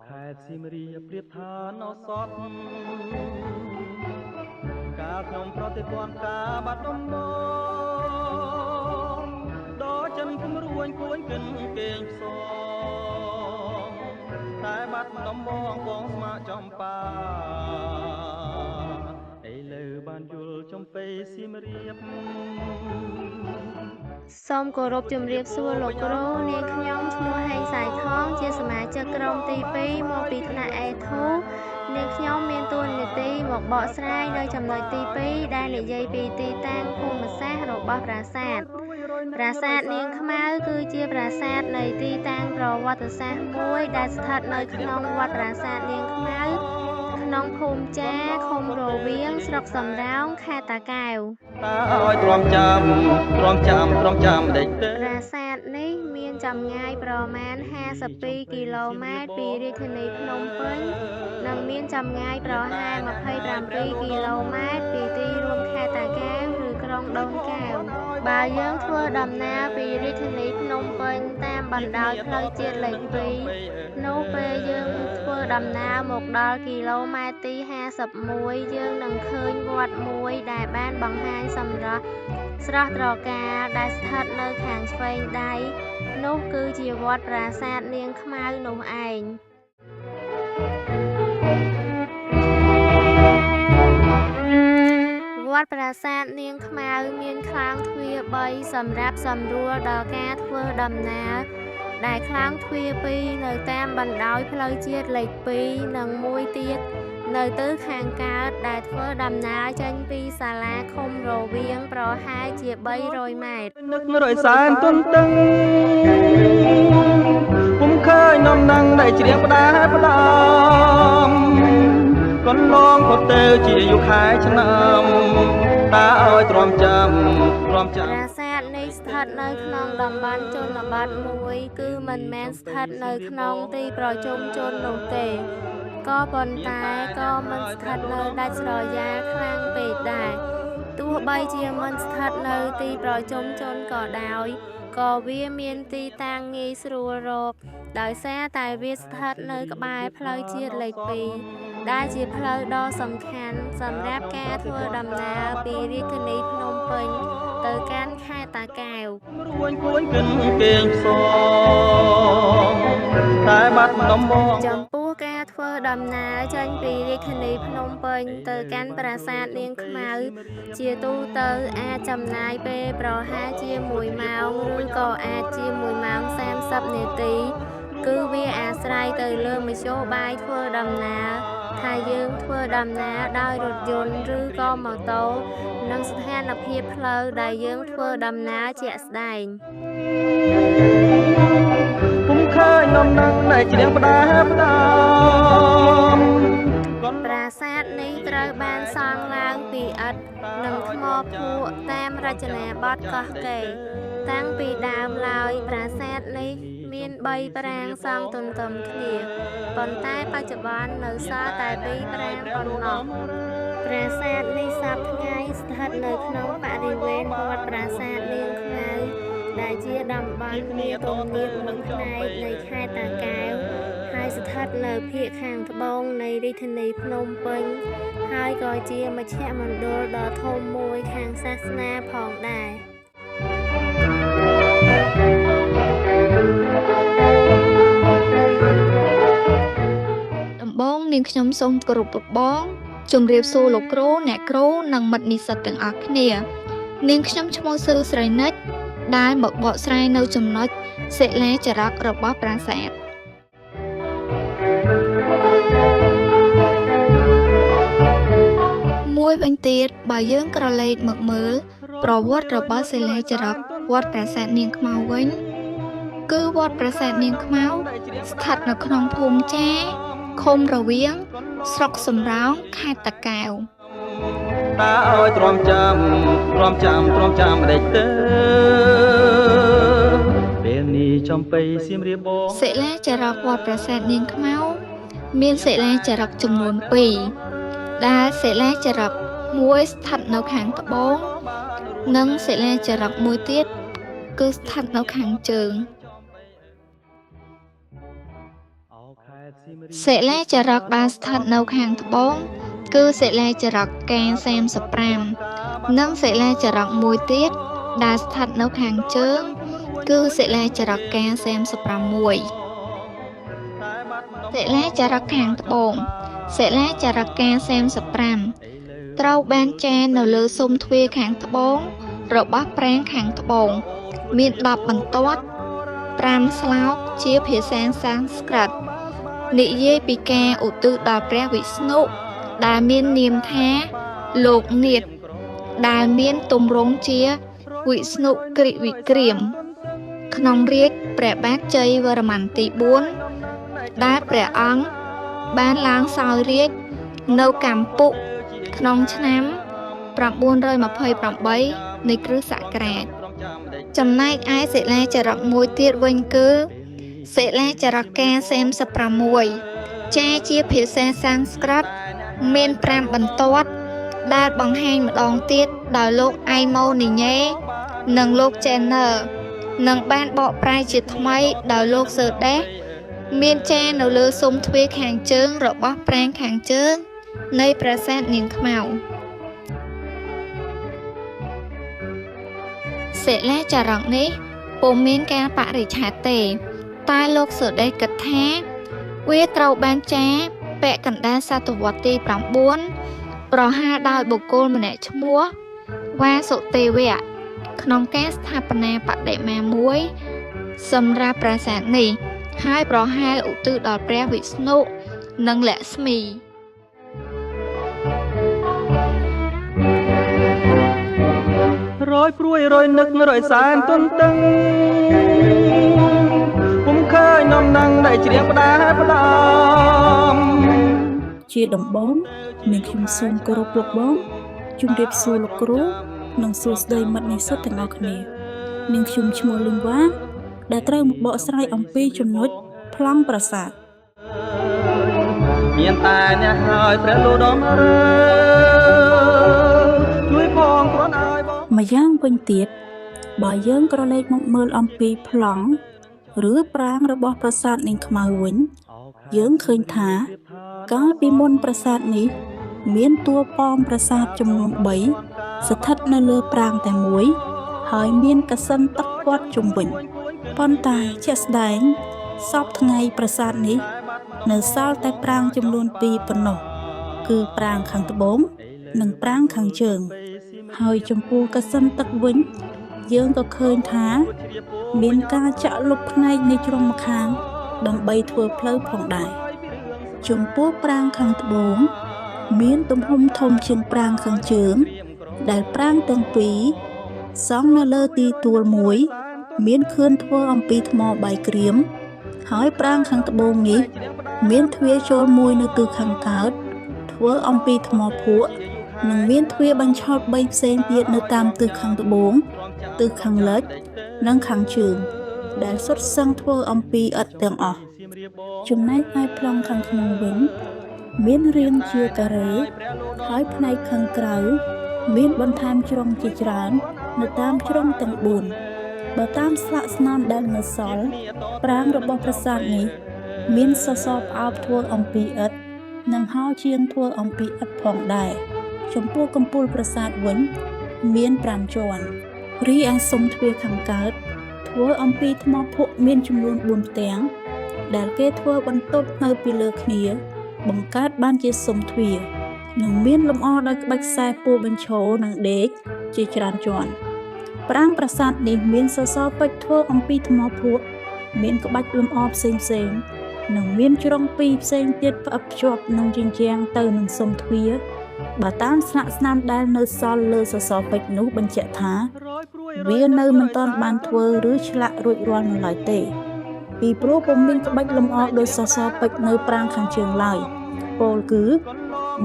ខេត្តសៀមរាបប្រៀបថាណោសតកាលខ្ញុំប្រតិព័ន្ធការបាត់ដំបងដល់ចិនគំរួញគួញកិនគេងផ្សងតែបាត់ដំបងបងស្មាចំបាឥឡូវបានយល់ចំពេសៀមរាបសូមគោរពជំរាបសួរលោកគ្រូនាងខ្ញុំឈ្មោះហេងសៃថងជាសមាជិកក្រុមទី2មកពីថ្នាក់ A2 នាងខ្ញុំមានតួនាទីមកបកស្រាយនៅចំណុចទី2ដែលនិយាយពីទីតាំងភូមិសាស្ត្ររបស់ប្រាសាទនាងខ្មៅគឺជាប្រាសាទនៃទីតាំងប្រវត្តិសាស្ត្រមួយដែលស្ថិតនៅក្នុងវត្តប្រាសាទនាងខ្មៅក្នុងភូមិចាឃុំរវៀងស្រុកសំរោងខេត្តតាកែវតើឲ្យទ្រាំចាំដេចទេប្រាសាទនេះមានចម្ងាយប្រមាណ52គីឡូម៉ែត្រពីរាជធានីភ្នំពេញនិងមានចម្ងាយប្រហែល27គីឡូម៉ែត្រពីទីរួមខេត្តតាកែវឬក្រុងដូនកែវបើយើងធ្វើដំណើរពីរាជធានីភ្នំពេញតាមបណ្ដោយផ្លូវជាតិលេខ2នោះពេលយើងធ្វើដំណើរមកដល់គីឡូម៉ែត្រទី51យើងនឹងឃើញវត្តមួយដែលបានបង្ហាញសម្រស់ស្រស់ត្រកាលដែលស្ថិតនៅខាងឆ្វេងដៃនោះគឺជាវត្តប្រាសាទនាងខ្មៅនោះឯងវត្តប្រាសាទនាងខ្មៅមានខ្លោងទ្វារ3សម្រាប់សម្រួលដល់ការធ្វើដំណើរដែលខ្លោងទ្វារ2នៅតាមបណ្ដោយផ្លូវជាតិលេខ2និងមួយទៀតនៅទិសខាងកើតដែលធ្វើដំណើរចេញពីសាលាឃុំរវៀងប្រហែលជា300ម៉ែត្រនឹករយសែនទន្ទឹងពុំឃើញនំនឹងដែលច្រៀងផ្ដាផ្ដំកន្លងក៏ទៅជាយុខែឆ្នាំតើឲ្យទ្រាំចាំប្រាសាទនេះស្ថិតនៅក្នុងតំបន់ជនបទមួយគឺមិនមែនស្ថិតនៅក្នុងទីប្រជុំជននោះទេក៏ប៉ុន្តែក៏មិនស្ថិតនៅដាច់ស្រយាលខ្លាំងពេកដែរទោះបីជាមិនស្ថិតនៅទីប្រជុំជនក៏ដោយក៏វាមានទីតាំងងាយស្រួលរកដោយសារតែវាស្ថិតនៅក្បែរផ្លូវជាតិលេខ2ដែលជាផ្លូវដ៏សំខាន់សម្រាប់ការធ្វើដំណើរពីរាជធានីភ្នំពេញទៅកាន់ខេត្តតាកែវរួញគួនកិនគេងផ្សងតែបាត់ដំបងចំពោះការធ្វើដំណើរចេញពីរាជធានីភ្នំពេញទៅកាន់ប្រាសាទនាងខ្មៅជាទូទៅអាចចំណាយពេលប្រហែលជា1ម៉ោងឬក៏អាចជា1ម៉ោង30នាទីគឺវាអាស្រ័យទៅលើមធ្យោបាយធ្វើដំណើរថាយើងធ្វើដំណើរដោយរថយន្តឬក៏ម៉ូតូនិងស្ថានភាពផ្លូវដែលយើងធ្វើដំណើរជាក់ស្ដែងពុំឃើញនំនឹងដែលច្រៀងផ្ដាផ្ដំប្រាសាទនេះត្រូវបានសង់ឡើងពីឥដ្ឋនិងថ្មភក់តាមរចនាបថកោះកេរតាំងពីដើមឡើយប្រាសាទនេះមាន3ប្រាង្គសង់ទន្ទឹមគ្នាប៉ុន្តែបច្ចុប្បន្ននៅសល់តែ2ប្រាង្គប៉ុណ្ណោះប្រាសាទនេះសព្វថ្ងៃស្ថិតនៅក្នុងបរិវេណវត្តប្រាសាទនាងខ្មៅដែលជាតំបន់មានទំនាបមួយផ្នែកនៃខេត្តតាកែវហើយស្ថិតនៅភាគខាងត្បូងនៃរាជធានីភ្នំពេញហើយក៏ជាមជ្ឈមណ្ឌលដ៏ធំមួយខាងសាសនាផងដែរដំបូងនាងខ្ញុំសូមគោរពបងជម្រាបសួរលោកគ្រូអ្នកគ្រូនិងមិត្តនិស្សិតទាំងអស់គ្នានាងខ្ញុំឈ្មោះសឺស្រីនិចដែលមកបកស្រាយនៅចំណុចសិលាចារឹករបស់ប្រាសាទមួយវិញទៀតបើយើងក្រឡេកមកមើលប្រវត្តិរបស់សិលាចារឹកវត្តប្រាសាទនាងខ្មៅវិញគឺវត្តប្រាសាទនាងខ្មៅស្ថិតនៅក្នុងភូមិចាឃុំរវៀងស្រុកសំរោងខេត្តតាកែវតើឲ្យទ្រាំចាំដេចទៅពេលនេះចំបៃសៀមរាបបងសិលាចារឹកវត្តប្រាសាទនាងខ្មៅមានសិលាចារឹកចំនួន2ដែលសិលាចារឹកមួយស្ថិតនៅខាងត្បូងនិងសិលាចារឹកមួយទៀតគឺស្ថិតនៅខាងជើង សិលាចារឹកដែលស្ថិតនៅខាងត្បូងគឺសិលាចារឹកកែ35និងសិលាចារឹកមួយទៀតដែលស្ថិតនៅខាងជើងគឺសិលាចារឹកកែ36សិលាចារឹកខាងត្បូងសិលាចារឹកកែ35ត្រូវបានចែននៅលើស៊ុមទ្វារខាងត្បូងរបស់ប្រាង្គខាងត្បូងមាន10បន្ទាត់5ស្លោកជាភាសាសំស្ក្រឹតនិយាយពីការឧទ្ទិសដល់ព្រះវិស្ណុដែលមាននាមថាលោកនាថដែលមានទម្រង់ជាវិស្ណុគ្រិវិក្រាមក្នុងរាជ្យព្រះបាទជ័យវរ្ម័នទី4ដែលព្រះអង្គបានឡើងសោយរាជ្យនៅកម្ពុក្នុងឆ្នាំ928នៃគ្រិស្តសករាជចំណែកឯសិលាចារឹកមួយទៀតវិញគឺសិលាចារឹកកែ36ចែជាភាសាសំស្ក្រឹតមាន5បន្ទាត់ដែលបង្ហាញម្ដងទៀតដោយលោកអៃម៉ូនីញ៉េនិងលោកចេនណឺនិងបានបកប្រែជាថ្មីដោយលោកសឺដេសមានចែនៅលើស៊ុមទ្វារខាងជើងរបស់ប្រាង្គខាងជើងនៃប្រាសាទនាងខ្មៅសិលាចារឹកនេះពុំមានការបរិច្ឆេទទេតែលោកសឺដេសគិតថាវាត្រូវបានចារពាក់កណ្ដាលសតវត្សទី9ប្រហែលដោយបុគ្គលម្នាក់ឈ្មោះវ៉ាសុទេវៈក្នុងការស្ថាបនាបដិមាមួយសម្រាប់ប្រាសាទនេះហើយប្រហែលឧទ្ទិសដល់ព្រះវិស្ណុនិងលក្ស្មីរយព្រួយរយនឹករយសានទន្ទឹងពុំឃើញនំនឹងដែលច្រៀងផ្ដាផ្ដំ ជាដំបូងមានខ្ញុំសូមគោរពលោកបងជម្រាបសួរលោកគ្រូនិងសួស្តីមិត្តនិស្សិតទាំងអស់គ្នានាងខ្ញុំឈ្មោះលឹងវ៉ាដែលត្រូវមកបកស្រាយអំពីចំណុចប្លង់ប្រាសាទមានតែអ្នកហើយព្រះលោដំរើជួយផងគ្រាន់ឲ្យបង ម្យ៉ាងវិញទៀតបើយើងក្រឡេកមកមើលអំពីប្លង់ឬប្រាង្គរបស់ប្រាសាទនាងខ្មៅវិញយើងឃើញថាកាលពីមុនប្រាសាទនេះមានតួប៉មប្រាសាទចំនួន3ស្ថិតនៅលើប្រាង្គតែមួយហើយមានកសិនទឹកព័ទ្ធជុំវិញប៉ុន្តែជាក់ស្ដែងសពថ្ងៃប្រាសាទនេះនៅសល់តែប្រាង្គចំនួន2ប៉ុណ្ណោះគឺប្រាង្គខាងត្បូងនិងប្រាង្គខាងជើងហើយចំពោះកសិនទឹកវិញយើងក៏ឃើញថាមានការចាក់លុបផ្នែកនៃជ្រុងម្ខាងដើម្បីធ្វើផ្លូវផងដែរចំពោះប្រាង្គខាងត្បូងមានទំហំធំជាងប្រាង្គខាងជើងដែលប្រាង្គទាំងពីរសង់នៅលើទីទួលមួយមានខឿនធ្វើអំពីថ្មបាយក្រៀមហើយប្រាង្គខាងត្បូងនេះមានទ្វារចូលមួយនៅទិសខាងកើតធ្វើអំពីថ្មភក់និងមានទ្វារបញ្ឆោត3ផ្សេងទៀតនៅតាមទិសខាងត្បូងទិសខាងលិចនិងខាងជើងដែលសុទ្ធសឹងធ្វើអំពីឥដ្ឋទាំងអស់ចំណែកឯប្លង់ខាងក្នុងវិញមានរាងជាការ៉េហើយផ្នែកខាងក្រៅមានបន្ថែមជ្រុងជាច្រើននៅតាមជ្រុងទាំង4បើតាមស្លាកស្នាមដែលនៅសល់ប្រាង្គរបស់ប្រាសាទនេះមានសសរផ្អោបធ្វើអំពីឥដ្ឋនិងហោជាងធ្វើអំពីឥដ្ឋផងដែរចំពោះកំពូលប្រាសាទវិញមាន5ជាន់រីឯស៊ុមទ្វារខាងកើតធ្វើអំពីថ្មភក់មានចំនួន4ផ្ទាំងដែលគេធ្វើបន្ទប់នៅពីលើគ្នាបង្កើតបានជាស៊ុមទ្វារនិងមានលម្អដោយក្បាច់ខ្សែពួរបញ្ឈរនិងដេកជាច្រើនជាន់ប្រាង្គប្រាសាទនេះមានសសរពេជ្រធ្វើអំពីថ្មភក់មានក្បាច់លម្អផ្សេងៗនិងមានជ្រុង2ផ្សេងទៀតផ្អឹបភ្ជាប់នឹងជញ្ជាំងទៅនឹងស៊ុមទ្វារបើតាមស្លាកស្នាមដែលនៅសល់លើសសរពេជ្រនោះបញ្ជាក់ថាវានៅមិនទាន់បានធ្វើឬឆ្លាក់រួចរាល់នៅឡើយទេពីព្រោះពុំមានក្បាច់លម្អដោយសសរពេជ្រនៅប្រាង្គខាងជើងឡើយពោលគឺ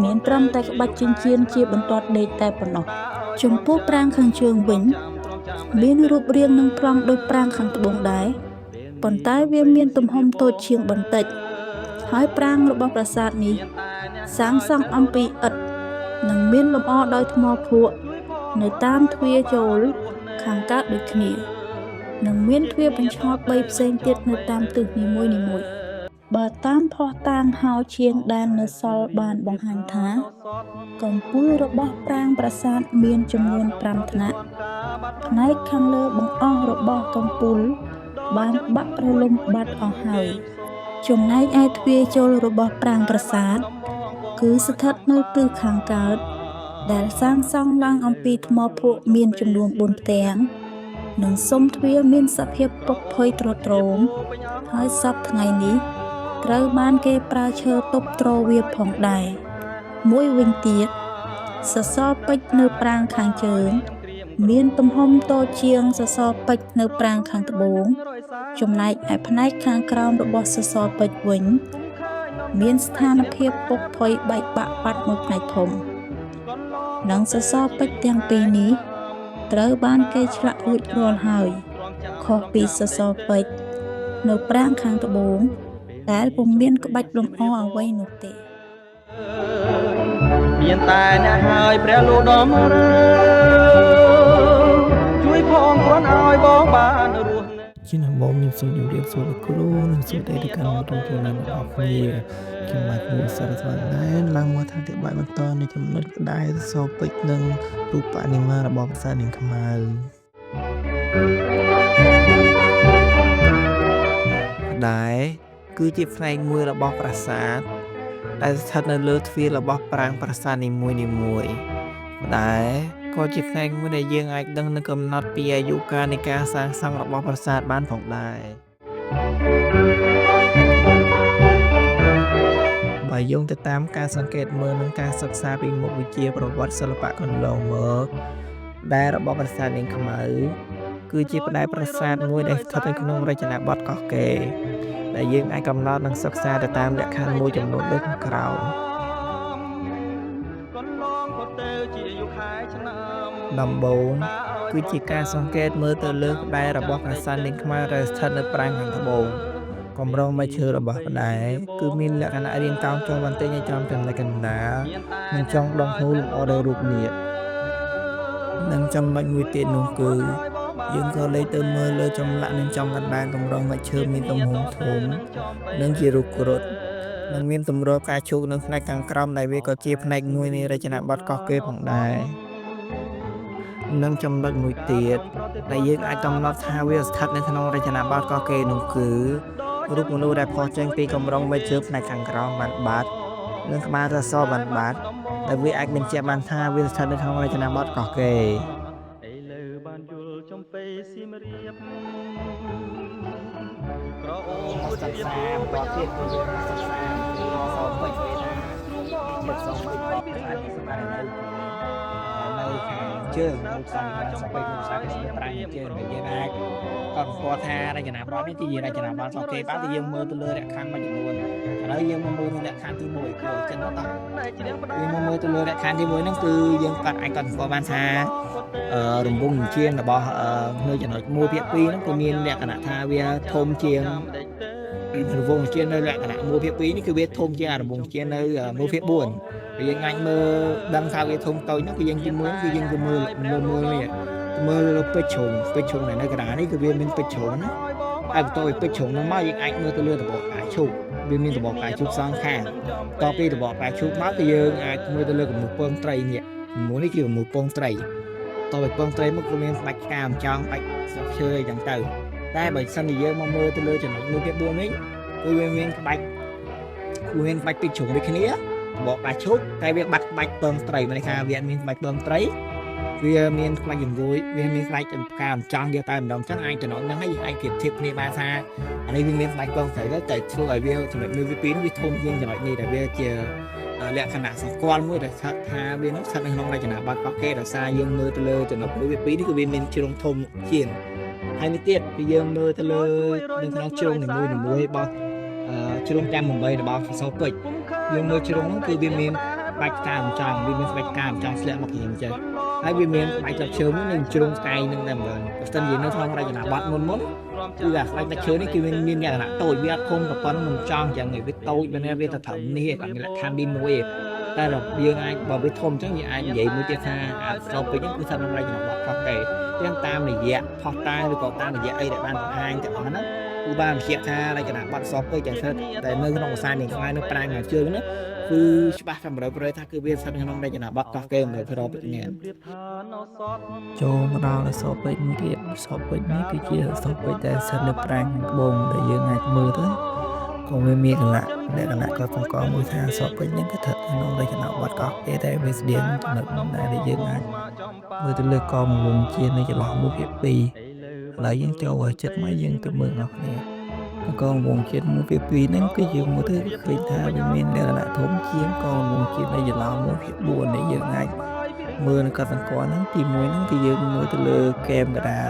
មានត្រឹមតែក្បាច់ចិញ្ចៀនជាបន្ទាត់ដេកតែប៉ុណ្ណោះចំពោះប្រាង្គខាងជើងវិញមានរូបរាងនឹងប្លង់ដោយប្រាង្គខាងត្បូងដែរប៉ុន្តែវាមានទំហំតូចជាងបន្តិចហើយប្រាង្គរបស់ប្រាសាទនេះសាងសង់អំពីឥដ្ឋនិងមានលម្អដោយថ្មភក់នៅតាមទ្វារចូលខាងកើតដូចគ្នានិងមានទ្វារបញ្ឆោត3ផ្សេងទៀតនៅតាមទិសនីមួយៗ បើតាមផុសតាងហោជាងដែននៅសល់បានបង្ហាញថាកំពូលរបស់ប្រាង្គប្រាសាទមានចំនួន5ថ្នាក់ផ្នែកខាងលើបង្អស់របស់កំពូលបានបាក់រលំបាត់អស់ហើយចំណែកឯទ្វារចូលរបស់ប្រាង្គប្រាសាទគឺស្ថិតនៅទិសខាងកើតដែលសាងសង់ឡើងអំពីថ្មភក់មានចំនួន4ផ្ទាំងនិងស៊ុមទ្វារមានសភាពពុកផុយទ្រទ្រោមហើយសពថ្ងៃនេះត្រូវបានគេប្រើឈើទប់ទ្រវាផងដែរមួយវិញទៀតសសរពេជ្រនៅប្រាង្គខាងជើងមានទំហំតូចជាងសសរពេជ្រនៅប្រាង្គខាងត្បូងចំណែកឯផ្នែកខាងក្រោមរបស់សសរពេជ្រវិញមានស្ថានភាពពុកផុយបែកបាក់បាត់មួយផ្នែកធំនិងសសរពេជ្រទាំងពីរនេះត្រូវបានគេឆ្លាក់រួចរាល់ហើយខុសពីសសរពេជ្រនៅប្រាង្គខាងត្បូងដែលពុំមានក្បាច់លម្អអ្វីនោះទេមានតែអ្នកហើយព្រះលោកដំរើជួយផងគ្រាន់ឲ្យបងបានរស់ជាដំបូងខ្ញុំសូមជម្រាបសួរលោកគ្រូនិងសូមតែទៅកាន់បងប្អូនអ្នកទាំងអស់គ្នាខ្ញុំបាទគ្រូសារស្វាងដែរឡើងមកថាអធិប្បាយបន្តនៃចំណុចក្តាយសរពេជ្រនិងរូបបដិមារបស់ប្រាសាទនាងខ្មៅក្តាយគឺជាផ្នែកមួយរបស់ប្រាសាទដែលស្ថិតនៅលើទ្វាររបស់ប្រាង្គប្រាសាទនីមួយៗដែរក៏ជាផ្នែកមួយដែលយើងអាចដឹងនិងកំណត់ពីអាយុកាលនៃការសាងសង់របស់ប្រាសាទបានផងដែរបើយោងទៅតាមការសង្កេតមើលនិងការសិក្សាពីមុខវិជ្ជាប្រវត្តិសិល្បៈកន្លងមកដែលរបស់ប្រាសាទនាងខ្មៅគឺជាផ្នែកប្រាសាទមួយដែលស្ថិតនៅក្នុងរចនាបថកោះកេរដែលយើងអាចកំណត់និងសិក្សាទៅតាមលក្ខខណ្ឌមួយចំនួនដូចខាងក្រោមដំបូងគឺជាការសង្កេតមើលទៅលើក្បែររបស់ប្រាសាទនាងខ្មៅដែលស្ថិតនៅប្រាង្គខាងត្បូងកម្រងមួយឈើរបស់ក្បែរគឺមានលក្ខណៈរាងកោងចុងបន្តិចនៅចំចំណុចកណ្ដាលនិងចុងដងហូលលម្អដោយរូបនាគនិងចំណុចមួយទៀតនោះគឺយើងក៏លេខទៅមើលលើចម្លាក់នឹងចំកណ្ដាលកម្រងមួយឈើមានទំហំធំនិងជារូបគ្រុឌនិងមានទម្រផ្កាឈូកនៅផ្នែកខាងក្រោមដែលវាក៏ជាផ្នែកមួយនៃរចនាបថកោះកេរផងដែរនិងចំណុចមួយទៀតដែលយើងអាចកំណត់ថាវាស្ថិតនៅក្នុងរចនាបថកោះកេរនោះគឺរូបមនុស្សដែលផុសចេញពីកម្រងមួយជើងផ្នែកខាងក្រោមបានបាត់និងក្បាលសសរបានបាត់ដែលវាអាចបញ្ជាក់បានថាវាស្ថិតនៅក្នុងរចនាបថកោះកេរឥឡូវបានយល់ចំពេសៀមរាបក្រអូបមួយទៀតបន្តទៀតគឺសិក្សាពីសពពេជ្រវេណាជាសពពេជ្រពីស្អាតស្អាតនៅខាងជើងនៅខាងចំពេជ្រនៅខាងប្រាំងជើងដែលយើងអាចក៏ស្គាល់ថារចនាបថនេះជារចនាបថកោះកេរបានតែយើងមើលទៅលើលក្ខខណ្ឌមួយចំនួនឥឡូវយើងមកមើលលក្ខខណ្ឌទី1គឺចិនតោះយើងមកមើលទៅលើលក្ខខណ្ឌទី1ហ្នឹងគឺយើងគាត់អាចគាត់ស្គាល់បានថារង្វង់ចិញ្ចៀនរបស់នៅចំណុច1ភាគ2ហ្នឹងគឺមានលក្ខណៈថាវាធំជាងរង្វង់ចិញ្ចៀននៅលក្ខណៈ1ភាគ2នេះគឺវាធំជាងរង្វង់ចិញ្ចៀននៅ1ភាគ4យើងអាចមើលដឹងថាវាធំតូចហ្នឹងគឺយើងទី1គឺយើងទៅមើលនេះមើលលើពេជ្រជ្រុងនៅកណ្ដាលនេះគឺវាមានពេជ្រជ្រុងណាហើយបន្ទាប់ពីពេជ្រជ្រុងហ្នឹងមកយើងអាចមើលទៅលើរបបផ្កាឈូកវាមានរបបផ្កាឈូកសងខាងតទៅពីរបបផ្កាឈូកមកគឺយើងអាចមើលទៅលើគំនូរពងត្រីនេះនេះគឺគំនូរពងត្រីតទៅពងត្រីមកគឺមានស្បែកផ្កាម្ចង់បាច់ស្លឹកឈើអីចឹងទៅតែបើសិនជាយើងមកមើលទៅលើចំណុច1ភាគ4នេះគឺវាមានក្បាច់ពេជ្រជ្រុងដូចគ្នារបបផ្កាឈូកតែវាបាត់ក្បាច់ពងត្រីមានន័យថាវាមានក្បាច់ពងត្រីវាមានខ្លាច់រង្រួយវាមានខ្លាច់ផ្កាម្ចង់យកតែម្ដងចឹងអាចចំណុចហ្នឹងហើយយើងអាចប្រៀបធៀបគ្នាបានថាអានេះវាមានខ្លាច់ពងត្រីតែធ្វើឲ្យវាចំណុច1ពី2វាធំជាងចំណុចនេះដែលវាជាលក្ខណៈសម្គាល់មួយដែលថាវានឹងស្ថិតនៅក្នុងរចនាបថកោះកេរដោយសារយើងមើលទៅលើចំណុច1ពី2នេះគឺវាមានជ្រុងធំជាងហើយនេះទៀតគឺយើងមើលទៅលើនៅក្នុងជ្រុងនីមួយរបស់ជ្រុងទាំង8របស់សសរពេជ្រយើងមើលជ្រុងហ្នឹងគឺវាមានក្បាច់ផ្កាម្ចង់វាមានស្បែកផ្កាម្ចង់ស្លាក់មកយ៉ាងចឹងហើយវាមានក្បាច់ទឹកឈើមួយនឹងជ្រុងស្កាយនឹងតែម្ដងបើស្ទើរនិយាយនៅក្នុងរចនាបថមុនគឺអាស្បែកទឹកឈើនេះគឺមានលក្ខណៈតូចវាអត់ធំក៏ប៉ុន្តែមិនចង់ចឹងវាតូចវាទៅត្រឹមនេះគាត់មានលក្ខខណ្ឌទី1ឯងតែយើងអាចបើវាធំចឹងយើងអាចនិយាយមួយទៀតថាអាសោពេជ្រហ្នឹងគឺស្ថិតក្នុងរចនាបថកោះកេរទាំងតាមរយៈផុសតាងឬក៏តាមរយៈអីដែលបានបង្ហាញទាំងអស់ហ្នឹង គឺបានបញ្ជាក់ថារចនាបថសពពេជ្រដែលស្ថិតតែនៅក្នុងភាសានាងខ្មែរនៅប្រាង្គខាងជើងហ្នឹងគឺច្បាស់តែ100%ថាគឺវាស្ថិតក្នុងរចនាបថកោះកេរ100%ពេជ្រនេះចូលមកដល់សពពេជ្រមួយទៀតសពពេជ្រនេះគឺជាសពពេជ្រដែលស្ថិតនៅប្រាង្គខាងត្បូងដែលយើងអាចមើលទៅក៏វាមានលក្ខណៈក៏សង្កត់មួយថាសពពេជ្រនេះគឺស្ថិតក្នុងរចនាបថកោះកេរតែវាស្តៀងចំណុចដែលយើងអាចមើលទៅលើកងវងជានៃចន្លោះមួយភាគ2ឥឡូវយើងចូលចិត្តមកយើងទៅមើលអ្នកគ្នាកងវងជាតិមួយភាគ2ហ្នឹងគឺយើងមើលទៅឃើញថាវាមានលក្ខណៈធំជាងកងវងជាតិនៃចន្លោះមួយភាគ4នេះយើងអាចមើលនៅកត់សម្គាល់ហ្នឹងទី1ហ្នឹងគឺយើងមើលទៅលើកែមកដា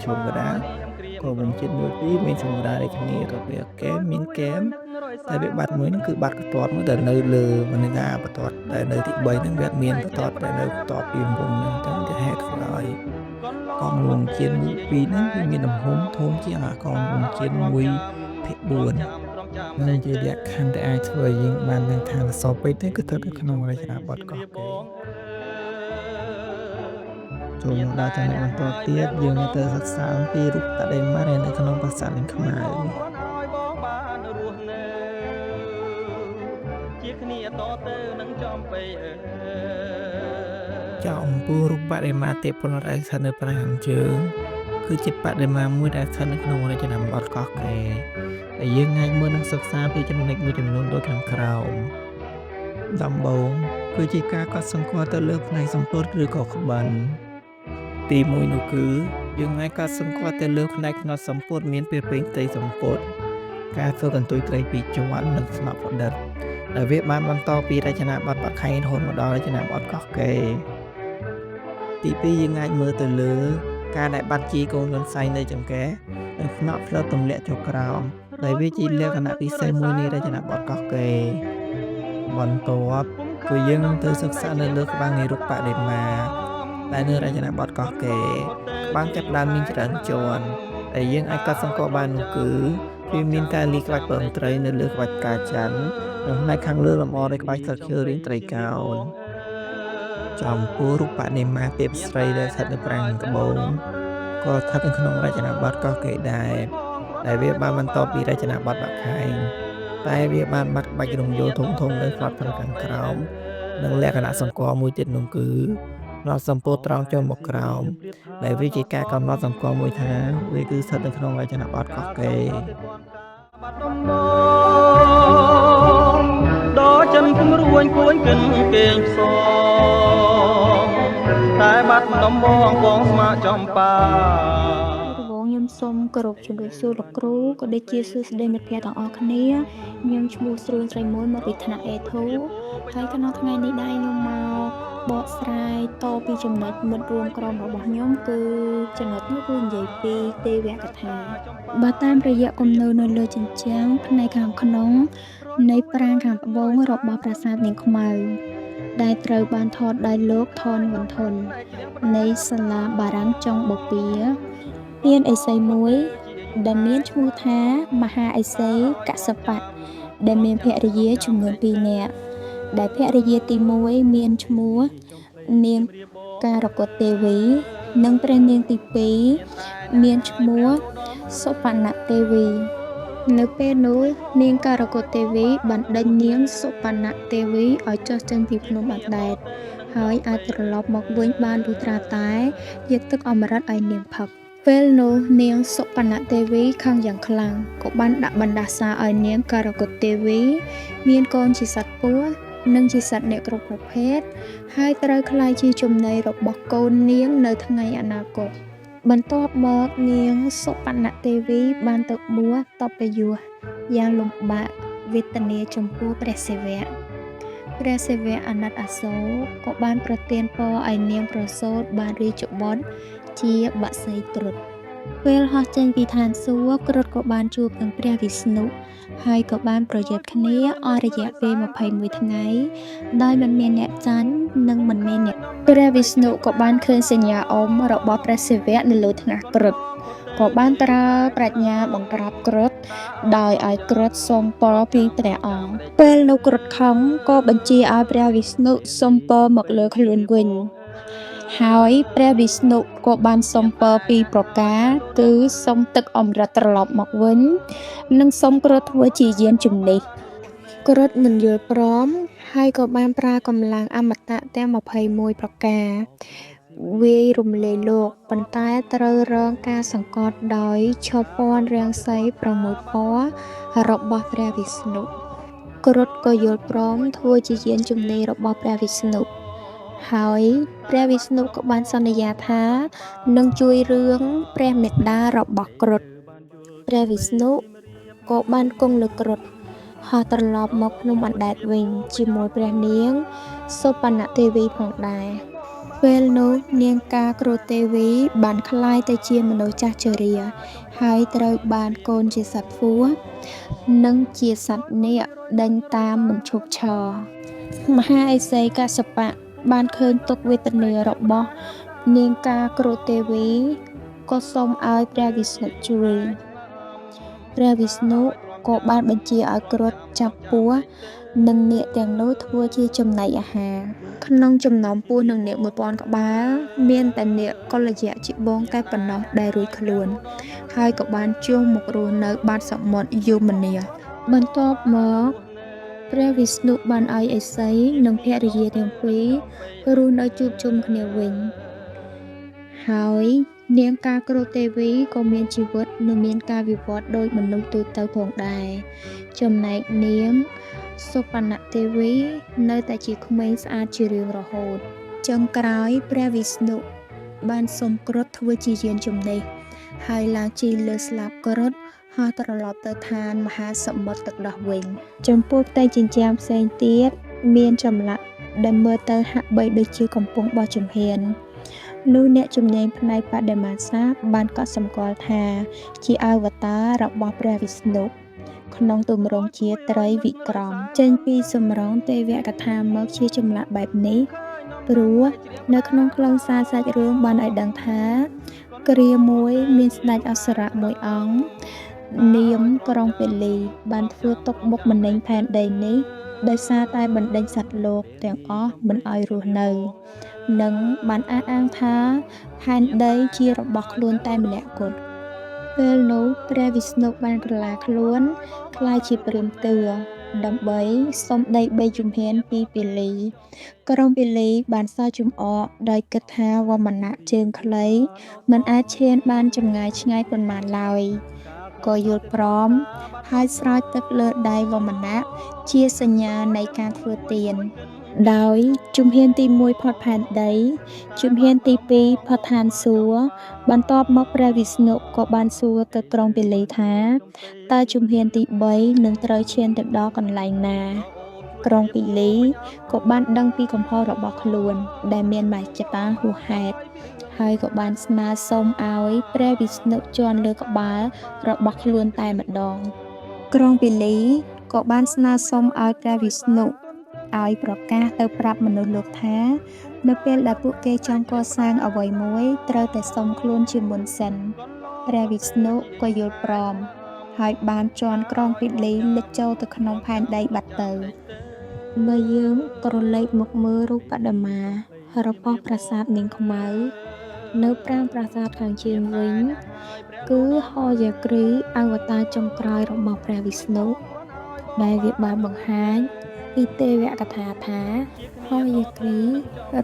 ឈុំកដាកងវងជាតិមួយ2មានសម្រាប់ដូចគ្នាក៏វាកែមមានកែមតែវាបាត់មួយហ្នឹងគឺបាត់កតាត់មួយដែលនៅលើមិនដឹងថាបន្ទាត់ដែលនៅទី3ហ្នឹងវាមានបន្ទាត់ដែលនៅបន្ទាត់ពីមុំហ្នឹងទៅគេហេតុធ្វើឲ្យកងវងជាតិមួយ2ហ្នឹងវាមានទំហំធំជាងកងវងជាតិមួយភាគ4នឹងជាលក្ខខណ្ឌដែលអាចធ្វើឲ្យយើងបានដឹងថាសពពេជ្រនេះគឺស្ថិតនៅក្នុងរចនាបថកោះកេរចូលមកដល់ចំណុចបន្តទៀតយើងនឹងទៅសិក្សាអំពីរូបបដិមានៅក្នុងប្រាសាទនាងខ្មៅជាគ្នាតទៅនឹងចំបេចំពោះរូបបដិមាទេពនរាជស្ថិតនៅប្រាង្គខាងជើងគឺជាបដិមាមួយដែលស្ថិតនៅក្នុងរចនាបថកោះកេរដែលយើងអាចមើលនិងសិក្សាពីចំណុចមួយចំនួនដូចខាងក្រោមដំបូងគឺជាការកត់សម្គាល់ទៅលើផ្នែកសម្ពុតឬក៏ក្បិនទី1នោះគឺយើងអាចកត់សម្គាល់ទៅលើផ្នែកខ្នត់សម្ពុតមានពេលពេញផ្ទៃសម្ពុតការធ្វើកន្ទុយត្រីពីរជាន់និងស្នប់ផ្ដិតដែលវាបានបន្តពីរចនាបថបខែងរហូតមកដល់រចនាបថកោះកេរទី2យើងអាចមើលទៅលើការដែលបាត់ជីកូនលន់សៃនៅចង្កេះនិងខ្នក់ផ្លូវទម្លាក់ចុះក្រោមដែលវាជាលក្ខណៈពិសេសមួយនៃរចនាបថកោះកេរបន្ទាប់គឺយើងនឹងទៅសិក្សានៅលើក្បាំងនៃរូបបដិមាដែលនៅរចនាបថកោះកេរក្បាំងចាប់ដើមមានច្រើនជាន់ដែលយើងអាចកត់សម្គាល់បាននោះគឺវាមានការលាយក្បាច់ពងត្រីនៅលើក្បាច់ផ្កាច័ន្ទនិងផ្នែកខាងលើលម្អដោយក្បាច់ស្លឹកឈើរាងត្រីកោណចំពោះរូបបដិមាទេពស្រីដែលស្ថិតនៅប្រាង្គត្បូងក៏ស្ថិតនៅក្នុងរចនាបថកោះកេរដែរដែលវាបានបន្តពីរចនាបថបាក់ខែងតែវាបានបាត់ក្បាច់រំយោលធំនៅផ្នត់ខាងក្រោមនិងលក្ខណៈសម្គាល់មួយទៀតនោះគឺផ្នត់សម្ពុតត្រង់ចុះមកក្រោមដែលវាជាការកំណត់សម្គាល់មួយថាវាគឺស្ថិតនៅក្នុងរចនាបថកោះកេរដល់ចិនគំរួញគួញកិនគេងផ្សងតែបាត់ដំបងបងស្មាចំបាខ្ញុំសូមគោរពជំរាបសួរលោកគ្រូក៏ដូចជាសួស្តីមិត្តភ័ក្តិទាំងអស់គ្នាខ្ញុំឈ្មោះស្រួនស្រីមួយមកពីថ្នាក់ A2 ហើយក្នុងថ្ងៃនេះដែរខ្ញុំមកបកស្រាយតពីចំណុចមិត្តរួមក្រុមរបស់ខ្ញុំគឺចំណុចនេះគឺនិយាយពីទេវកថាបើតាមរយៈគំនូរនៅលើជញ្ជាំងផ្នែកខាងក្នុងនៃប្រាង្គខាងត្បូងរបស់ប្រាសាទនាងខ្មៅដែលត្រូវបានថតដោយលោកថនវណ្ឌុននៃសាលាបារាំងចុងបូព៌ាមានឥសីមួយដែលមានឈ្មោះថាមហាឥសីកសបៈដែលមានភរិយាចំនួន2នាក់ដែលភរិយាទី1មានឈ្មោះនាងការកតទេវីនិងព្រះនាងទី2មានឈ្មោះសុបណ្ណទេវីនៅពេលនោះនាងការកតទេវីបានដេញនាងសុបណ្ណទេវីឲ្យចុះចេញពីភ្នំអណ្ដែតហើយអាចត្រឡប់មកវិញបានលុះត្រាតែយកទឹកអមរិតឲ្យនាងផឹកពេលនោះនាងសុបណ្ណទេវីខឹងយ៉ាងខ្លាំងក៏បានដាក់បណ្ដាសាឲ្យនាងការកតទេវីមានកូនជាសត្វពស់និងជាសត្វអ្នកគ្រប់ប្រភេទហើយត្រូវក្លាយជាចំណីរបស់កូននាងនៅថ្ងៃអនាគតបន្ទាប់មកនាងសុបណ្ណទេវីបានទៅបួសតបយុទ្ធយ៉ាងលំបាកវេទនាចំពោះព្រះសិវៈអាណិតអាសូរក៏បានប្រទានពរឲ្យនាងប្រសូតបានរាជបុត្រជាបក្សីគ្រុឌពេលហោះចេញពីឋានសួគ៌គ្រុឌក៏បានជួបនឹងព្រះវិស្ណុហើយក៏បានប្រយុទ្ធគ្នាអស់រយៈពេល21ថ្ងៃដោយមិនមានអ្នកចាញ់និងមិនមានអ្នកព្រះវិស្ណុក៏បានឃើញសញ្ញាអមរបស់ព្រះសិវៈនៅលើថ្ងាសគ្រុឌក៏បានប្រើប្រាជ្ញាបង្ក្រាបគ្រុឌដោយឲ្យគ្រុឌសុំពរពីព្រះអង្គពេលនោះគ្រុឌខំក៏បញ្ជាឲ្យព្រះវិស្ណុសុំពរមកលើខ្លួនវិញ ហើយព្រះវិស្ណុក៏បានសុំពរពីរប្រការគឺសុំទឹកអម្រឹតត្រឡប់មកវិញនិងសុំគ្រុឌធ្វើជាយានជំនិះគ្រុឌមិនយល់ព្រមហើយក៏បានប្រើកម្លាំងអមតៈទាំង21ប្រការវាយរំលាយលោកប៉ុន្តែត្រូវរងការសង្កត់ដោយឈរពន្ធរាំងសី6ពណ៌របស់ព្រះវិស្ណុគ្រុឌក៏យល់ព្រមធ្វើជាយានជំនិះរបស់ព្រះវិស្ណុហើយព្រះវិស្ណុក៏បានសន្យាថានឹងជួយរឿងព្រះមេត្តារបស់គ្រុឌព្រះវិស្ណុក៏បានគង់លើគ្រុឌហោះត្រឡប់មកភ្នំអណ្ដែតវិញជាមួយព្រះនាងសុបនទេវីផងដែរពេលនោះនាងកាគ្រូទេវីបានក្លាយទៅជាមនុស្សចាស់ជរាហើយត្រូវបានកូនជាសត្វពស់និងជាសត្វនាគដេញតាមមិនឈប់ឈរមហាឥសីកស្សបៈបានឃើញទុក្ខវេទនារបស់នាងកាគ្រូទេវីក៏សូមឲ្យព្រះវិស្ណុជួយព្រះវិស្ណុក៏បានបញ្ជាឲ្យគ្រុឌចាប់ពស់និងនាគទាំងនោះធ្វើជាចំណីអាហារក្នុងចំណោមពស់និងនាគ 1000 ក្បាលមានតែនាគកុលយៈជាបងតែប៉ុណ្ណោះដែលរួចខ្លួនហើយក៏បានជួងមករស់នៅបាតសមុទ្រយមនាបន្ទាប់មកព្រះវិស្ណុបានឲ្យឥសីនិងភរិយាទាំងពីររស់នៅជួបជុំគ្នាវិញហើយនាងកាគ្រូទេវីក៏មានជីវិតនិងមានការវិវត្តន៍ដោយមនុស្សទូទៅផងដែរចំណែកនាងសុបនទេវីនៅតែជាក្មេងស្អាតជារៀងរហូតចុងក្រោយព្រះវិស្ណុបានសុំគ្រុឌធ្វើជាយានជំនិះហើយឡើងជិះលើស្លាបគ្រុឌហោះត្រឡប់ទៅឋានមហាសមុទ្រទឹកដោះវិញចំពោះផ្ទៃជញ្ជាំងផ្សេងទៀតមានចម្លាក់ដែលមើលទៅហាក់បីដូចជាកំពុងបោះជំហាននោះអ្នកជំនាញផ្នែកបដិមាសាស្ត្របានកត់សម្គាល់ថាជាអវតាររបស់ព្រះវិស្ណុក្នុងទម្រង់ជាត្រីវិក្រមចេញពីសម្រងទេវកថាមកជាចម្លាក់បែបនេះព្រោះនៅក្នុងខ្លឹមសារសាច់រឿងបានឲ្យដឹងថាគ្រាមួយមានស្ដេចអសុរៈមួយអង្គនាមក្រុងពាលីបានធ្វើទុកបុកម្នេញផែនដីនេះដោយសារតែបណ្ដេញសត្វលោកទាំងអស់មិនឲ្យរស់នៅនិងបានអះអាងថាផែនដីជារបស់ខ្លួនតែម្នាក់គត់ពេលនោះព្រះវិស្ណុបានក្រឡាខ្លួនក្លាយជាព្រាហ្មណ៍ទឿដើម្បីសុំដី3ជំហានពីពាលីក្រុងពាលីបានសើចចំអកដោយគិតថាវមណៈជើងខ្លីមិនអាចឈានបានចម្ងាយឆ្ងាយប៉ុន្មានឡើយក៏យល់ព្រមហើយស្រោចទឹកលើដៃវមណៈជាសញ្ញានៃការធ្វើទានដោយជំហានទី1ផុតផែនដីជំហានទី2ផុតឋានសួគ៌បន្ទាប់មកព្រះវិស្ណុក៏បានសួរទៅក្រុងពាលីថាតើជំហានទី3នឹងត្រូវឈានទៅដល់កន្លែងណាក្រុងពាលីក៏បានដឹងពីកំហុសរបស់ខ្លួនដែលមានមហិច្ឆតាហួសហេតុហើយក៏បានស្នើសុំឲ្យព្រះវិស្ណុជន់លើក្បាលរបស់ខ្លួនតែម្ដងក្រុងពាលីក៏បានស្នើសុំឲ្យព្រះវិស្ណុឲ្យប្រកាសទៅប្រាប់មនុស្សលោកថានៅពេលដែលពួកគេចង់កសាងអ្វីមួយត្រូវតែសុំខ្លួនជាមុនសិនព្រះវិស្ណុក៏យល់ព្រមហើយបានជន់ក្រុងពាលីលិចចូលទៅក្នុងផែនដីបាត់ទៅបើយើងក្រឡេកមកមើលរូបបដិមារបស់ប្រាសាទនាងខ្មៅនៅប្រាង្គប្រាសាទខាងជើងវិញគឺហោយាគ្រីអវតារចុងក្រោយរបស់ព្រះវិស្ណុដែលវាបានបង្ហាញពីទេវកថាថាហោយាគ្រី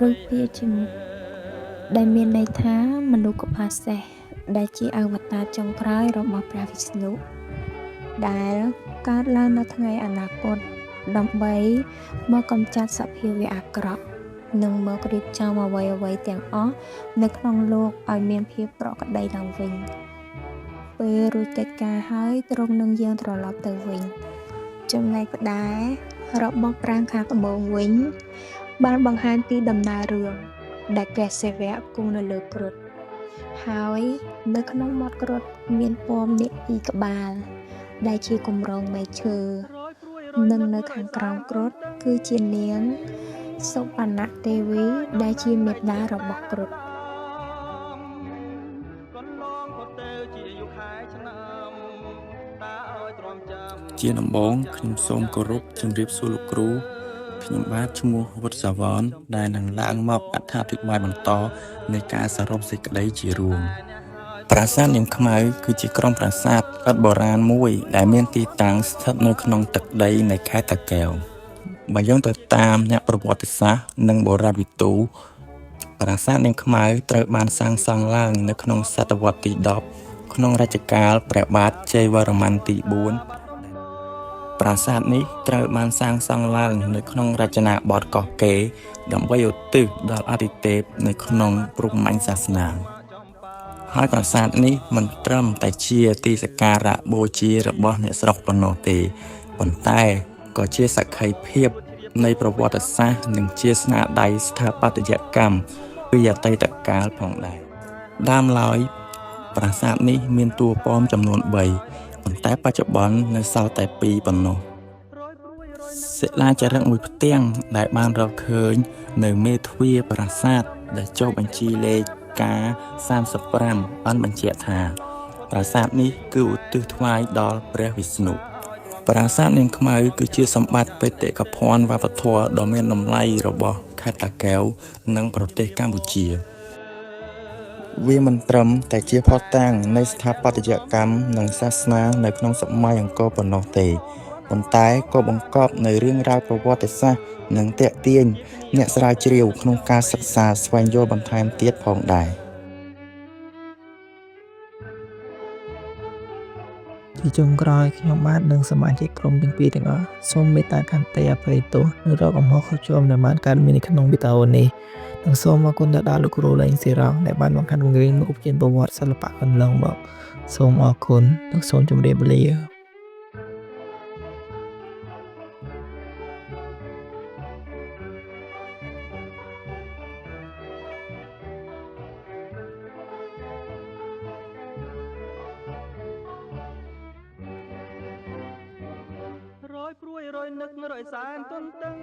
ឬពាជាដែលមានន័យថាមនុស្សកផាសេះដែលជាអវតារចុងក្រោយរបស់ព្រះវិស្ណុដែលកើតឡើងនៅថ្ងៃអនាគតដើម្បីមកកម្ចាត់សភាវៈអាក្រក់និងមករៀបចំអ្វីៗទាំងអស់នៅក្នុងលោកឲ្យមានភាពប្រក្រតីឡើងវិញពេលរួចកិច្ចការហើយទ្រង់នឹងយាងត្រឡប់ទៅវិញចំណែកផ្តែរបស់ប្រាង្គខាងត្បូងវិញបានបង្ហាញពីដំណើររឿងដែលព្រះសិវៈគង់នៅលើគ្រុឌហើយនៅក្នុងមាត់គ្រុឌមានពំនាគពីរក្បាលដែលជាគម្រោងមែកឈើនិងនៅខាងក្រោមគ្រុឌគឺជានាងសុបនទេវីដែលជាមេត្តារបស់គ្រុឌជាដំបូងខ្ញុំសូមគោរពជម្រាបសួរលោកគ្រូ ខ្ញុំបាទឈ្មោះវុទ្ធសាវនដែលនឹងឡើងមកអត្ថាធិប្បាយបន្តនៃការសរុបសេចក្តីជារួមប្រាសាទនាងខ្មៅគឺជាក្រុមប្រាសាទឥដ្ឋបុរាណមួយដែលមានទីតាំងស្ថិតនៅក្នុងទឹកដីនៃខេត្តតាកែវបើយោងទៅតាមអ្នកប្រវត្តិសាស្ត្រនិងបុរាណវិទូប្រាសាទនាងខ្មៅត្រូវបានសាងសង់ឡើងនៅក្នុងសតវត្សទី10ក្នុងរជ្ជកាលព្រះបាទជ័យវរ្ម័នទី4ប្រាសាទនេះត្រូវបានសាងសង់ឡើងនៅក្នុងរចនាបថកោះកេរដើម្បីឧទ្ទិសដល់អាទិទេពនៅក្នុងព្រហ្មញ្ញសាសនាហើយប្រាសាទនេះមិនត្រឹមតែជាទីសក្ការៈបូជារបស់អ្នកស្រុកប៉ុណ្ណោះទេប៉ុន្តែក៏ជាសក្ខីភាពនៃប្រវត្តិសាស្ត្រនិងជាស្នាដៃស្ថាបត្យកម្មពីអតីតកាលផងដែរដើមឡើយប្រាសាទនេះមានតួប៉មចំនួន3ប៉ុន្តែបច្ចុប្បន្ននៅសល់តែ2ប៉ុណ្ណោះសិលាចារឹកមួយផ្ទាំងដែលបានរកឃើញនៅមេទ្វារប្រាសាទដែលចុះបញ្ជីលេខការ35បានបញ្ជាក់ថាប្រាសាទនេះគឺឧទ្ទិសថ្វាយដល់ព្រះវិស្ណុប្រាសាទនាងខ្មៅគឺជាសម្បត្តិបេតិកភណ្ឌវប្បធម៌ដ៏មានតម្លៃរបស់ខេត្តតាកែវនិងប្រទេសកម្ពុជាវាមិនត្រឹមតែជាភស្តុតាងនៃស្ថាបត្យកម្មនិងសាសនានៅក្នុងសម័យអង្គរប៉ុណ្ណោះទេប៉ុន្តែក៏បង្កប់នូវរឿងរ៉ាវប្រវត្តិសាស្ត្រនិងទាក់ទាញអ្នកស្រាវជ្រាវក្នុងការសិក្សាស្វែងយល់បន្ថែមទៀតផងដែរជាចុងក្រោយខ្ញុំបាទនិងសមាជិកក្រុមទាំងពីរទាំងអស់សូមមេត្តាខន្តីអភ័យទោសនិងរកកំហុសខុសឆ្គងដែលបានកើតមាននៅក្នុងវីដេអូនេះនិងសូមអរគុណដល់លោកគ្រូលេងសេរ៉ង់ដែលបានបង្ហាត់បង្រៀនមុខវិជ្ជាប្រវត្តិសិល្បៈកន្លងមកសូមអរគុណនិងសូមជម្រាបលារយព្រួយរយនឹករយសែនទន្ទឹង